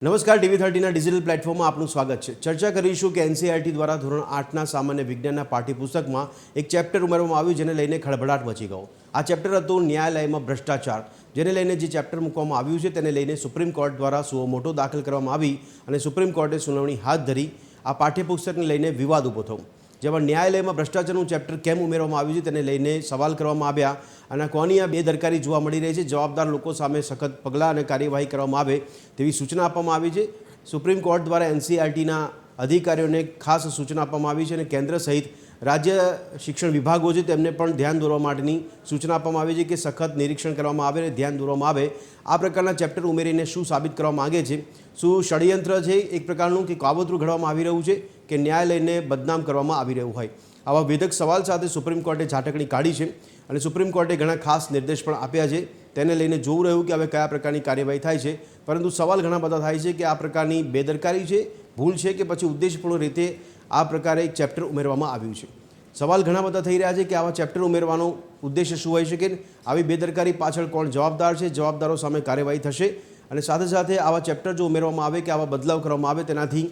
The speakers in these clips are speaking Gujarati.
નમસ્કાર, TV30ના ડિજિટલ પ્લેટફોર્મમાં આપનું સ્વાગત છે। ચર્ચા કરીશું કે NCERT દ્વારા ધોરણ 8ના સામાન્ય વિજ્ઞાનના પાઠ્યપુસ્તકમાં એક ચેપ્ટર ઉમેરવામાં આવ્યું જેને લઈને ખળભળાટ મચી ગયો। આ ચેપ્ટર હતું ન્યાયાલયમાં ભ્રષ્ટાચાર, જેને લઈને જે ચેપ્ટર મૂકવામાં આવ્યું છે તેને લઈને સુપ્રીમ કોર્ટ દ્વારા સુઓ મોટો દાખલ કરવામાં આવી અને સુપ્રીમ કોર્ટે સુનાવણી હાથ ધરી। આ પાઠ્યપુસ્તકને લઈને વિવાદ ઊભો થયો, જેમાં ન્યાયાલયમાં ભ્રષ્ટાચારનું ચેપ્ટર કેમ ઉમેરવામાં આવ્યું છે તેને લઈને સવાલ કરવામાં આવ્યા અને કોની આ બેદરકારી જોવા મળી રહી છે। જવાબદાર લોકો સામે સખત પગલાં અને કાર્યવાહી કરવામાં આવે તેવી સૂચના આપવામાં આવી છે। સુપ્રીમ કોર્ટ દ્વારા NCERTના અધિકારીઓને ખાસ સૂચના આપવામાં આવી છે અને કેન્દ્ર સહિત રાજ્ય શિક્ષણ વિભાગો છે તેમને પણ ધ્યાન દોરવા માટેની સૂચના આપવામાં આવી છે કે સખત નિરીક્ષણ કરવામાં આવે અને ધ્યાન દોરવામાં આવે। આ પ્રકારના ચેપ્ટર ઉમેરીને શું સાબિત કરવા માગે છે? શું ષડયંત્ર છે એક પ્રકારનું કે કાવતરું ઘડવામાં આવી રહ્યું છે કે ન્યાયાલયને બદનામ કરવામાં આવી રહ્યું હોય? આવા વેધક સવાલ સાથે સુપ્રીમ કોર્ટે ઝાટકણી કાઢી છે અને સુપ્રીમ કોર્ટે ઘણા ખાસ નિર્દેશ પણ આપ્યા છે। તેને લઈને જોવું રહ્યું કે હવે કયા પ્રકારની કાર્યવાહી થાય છે, પરંતુ સવાલ ઘણા બધા થાય છે કે આ પ્રકારની બેદરકારી છે, ભૂલ છે કે પછી ઉદ્દેશપૂર્ણ રીતે આ પ્રકારે એક ચેપ્ટર ઉમેરવામાં આવ્યું છે। સવાલ ઘણા બધા થઈ રહ્યા છે કે આવા ચેપ્ટર ઉમેરવાનો ઉદ્દેશ્ય શું હોઈ શકે, આવી બેદરકારી પાછળ કોણ જવાબદાર છે, જવાબદારો સામે કાર્યવાહી થશે અને સાથે સાથે આવા ચેપ્ટર જો ઉમેરવામાં આવે કે આવા બદલાવ કરવામાં આવે તેનાથી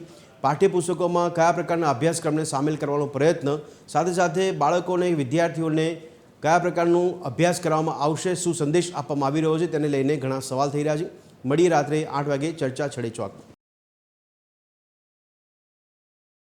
પાઠ્યપુસ્તકોમાં કયા પ્રકારના અભ્યાસક્રમને સામેલ કરવાનો પ્રયત્ન, સાથે સાથે બાળકોને વિદ્યાર્થીઓને કયા પ્રકારનું અભ્યાસ કરવામાં આવશે, શું સંદેશ આપવામાં આવી રહ્યો છે તેને લઈને ઘણા સવાલ થઈ રહ્યા છે। મળીએ રાત્રે 8 વાગે ચર્ચા છડે ચોકમાં।